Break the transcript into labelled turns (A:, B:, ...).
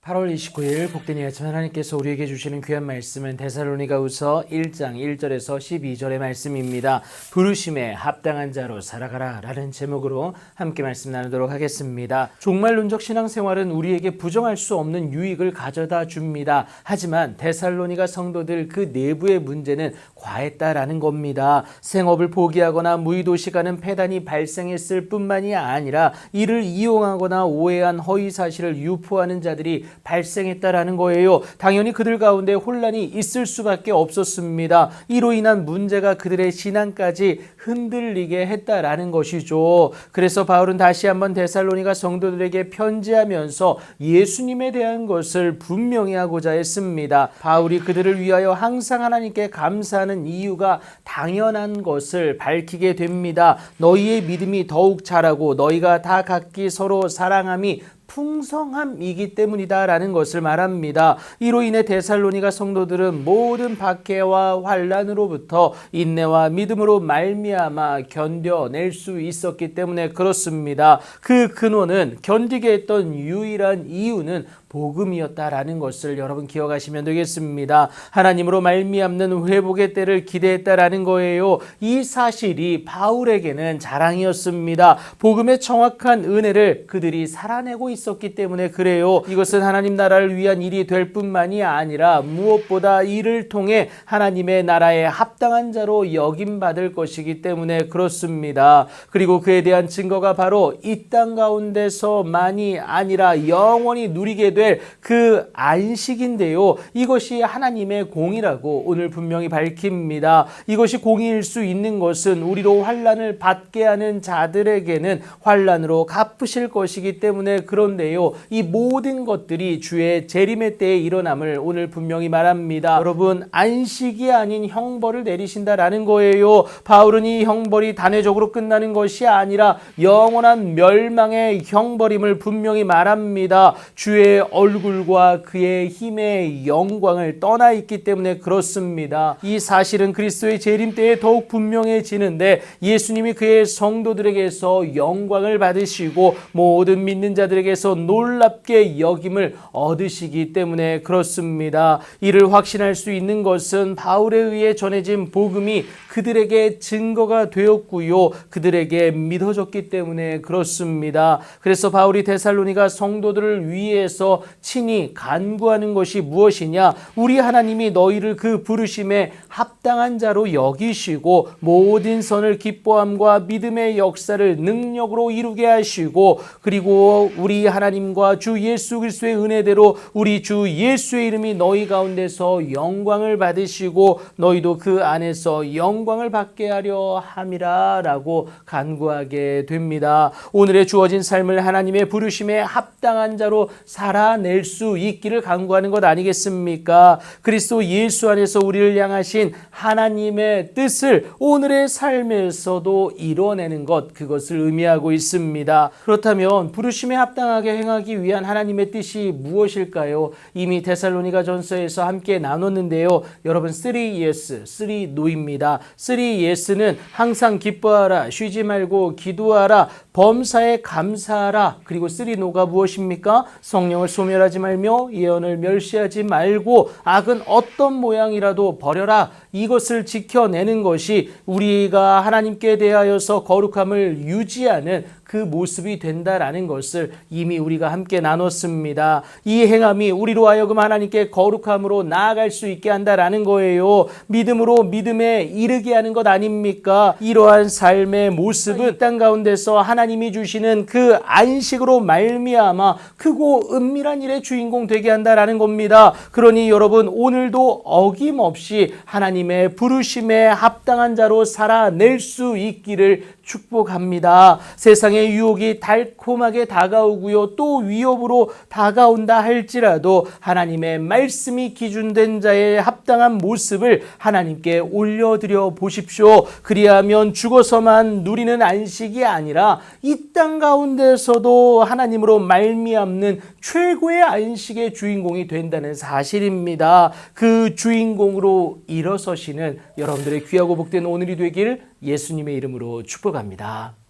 A: 8월 29일 복된 이 아침 하나님께서 우리에게 주시는 귀한 말씀은 데살로니가후서 1장 1절에서 12절의 말씀입니다. 부르심에 합당한 자로 살아가라 라는 제목으로 함께 말씀 나누도록 하겠습니다. 종말론적 신앙생활은 우리에게 부정할 수 없는 유익을 가져다 줍니다. 하지만 데살로니가 성도들 그 내부의 문제는 과했다라는 겁니다. 생업을 포기하거나 무의도시 가는 폐단이 발생했을 뿐만이 아니라 이를 이용하거나 오해한 허위사실을 유포하는 자들이 발생했다라는 거예요. 당연히 그들 가운데 혼란이 있을 수밖에 없었습니다. 이로 인한 문제가 그들의 신앙까지 흔들리게 했다라는 것이죠. 그래서 바울은 다시 한번 데살로니가 성도들에게 편지하면서 예수님에 대한 것을 분명히 하고자 했습니다. 바울이 그들을 위하여 항상 하나님께 감사하는 이유가 당연한 것을 밝히게 됩니다. 너희의 믿음이 더욱 자라고 너희가 다 각기 서로 사랑함이 풍성함이기 때문이다라는 것을 말합니다. 이로 인해 데살로니가 성도들은 모든 박해와 환난으로부터 인내와 믿음으로 말미암아 견뎌낼 수 있었기 때문에 그렇습니다. 그 근원은 견디게 했던 유일한 이유는 복음이었다라는 것을 여러분 기억하시면 되겠습니다. 하나님으로 말미암는 회복의 때를 기대했다라는 거예요. 이 사실이 바울에게는 자랑이었습니다. 복음의 정확한 은혜를 그들이 살아내고 있었기 때문에 그래요. 이것은 하나님 나라를 위한 일이 될 뿐만이 아니라 무엇보다 이를 통해 하나님의 나라에 합당한 자로 여김받을 것이기 때문에 그렇습니다. 그리고 그에 대한 증거가 바로 이 땅 가운데서만이 아니라 영원히 누리게 될 그 안식인데요. 이것이 하나님의 공이라고 오늘 분명히 밝힙니다. 이것이 공일 수 있는 것은 우리로 환난을 받게 하는 자들에게는 환난으로 갚으실 것이기 때문에 그런데요. 이 모든 것들이 주의 재림의 때에 일어남을 오늘 분명히 말합니다. 여러분, 안식이 아닌 형벌을 내리신다라는 거예요. 바울은 이 형벌이 단회적으로 끝나는 것이 아니라 영원한 멸망의 형벌임을 분명히 말합니다. 주의 얼굴과 그의 힘의 영광을 떠나 있기 때문에 그렇습니다. 이 사실은 그리스도의 재림 때에 더욱 분명해지는데 예수님이 그의 성도들에게서 영광을 받으시고 모든 믿는 자들에게서 놀랍게 여김을 얻으시기 때문에 그렇습니다. 이를 확신할 수 있는 것은 바울에 의해 전해진 복음이 그들에게 증거가 되었고요. 그들에게 믿어졌기 때문에 그렇습니다. 그래서 바울이 데살로니가 성도들을 위해서 친히 간구하는 것이 무엇이냐? 우리 하나님이 너희를 그 부르심에 합당한 자로 여기시고 모든 선을 기뻐함과 믿음의 역사를 능력으로 이루게 하시고 그리고 우리 하나님과 주 예수 그리스도의 은혜대로 우리 주 예수의 이름이 너희 가운데서 영광을 받으시고 너희도 그 안에서 영광을 받게 하려 함이라 라고 간구하게 됩니다. 오늘의 주어진 삶을 하나님의 부르심에 합당한 자로 살아낼 수 있기를 간구하는 것 아니겠습니까? 그리스도 예수 안에서 우리를 향하신 하나님의 뜻을 오늘의 삶에서도 이뤄내는 것, 그것을 의미하고 있습니다. 그렇다면 부르심에 합당하게 행하기 위한 하나님의 뜻이 무엇일까요? 이미 데살로니가 전서에서 함께 나눴는데요. 여러분, 3yes, 3no입니다. 3yes는 항상 기뻐하라, 쉬지 말고 기도하라, 범사에 감사하라. 그리고 3no가 무엇입니까? 성령을 소멸하지 말며 예언을 멸시하지 말고 악은 어떤 모양이라도 버려라. 이것을 지켜내는 것이 우리가 하나님께 대하여서 거룩함을 유지하는 그 모습이 된다라는 것을 이미 우리가 함께 나눴습니다. 이 행함이 우리로 하여금 하나님께 거룩함으로 나아갈 수 있게 한다라는 거예요. 믿음으로 믿음에 이르게 하는 것 아닙니까? 이러한 삶의 모습은 이 땅 가운데서 하나님이 주시는 그 안식으로 말미암아 크고 은밀한 일의 주인공 되게 한다라는 겁니다. 그러니 여러분, 오늘도 어김없이 하나님의 부르심에 합당한 자로 살아낼 수 있기를 축복합니다. 세상의 유혹이 달콤하게 다가오고요. 또 위협으로 다가온다 할지라도 하나님의 말씀이 기준된 자의 합당한 모습을 하나님께 올려드려 보십시오. 그리하면 죽어서만 누리는 안식이 아니라 이 땅 가운데서도 하나님으로 말미암는 최고의 안식의 주인공이 된다는 사실입니다. 그 주인공으로 일어서시는 여러분들의 귀하고 복된 오늘이 되길 예수님의 이름으로 축복합니다.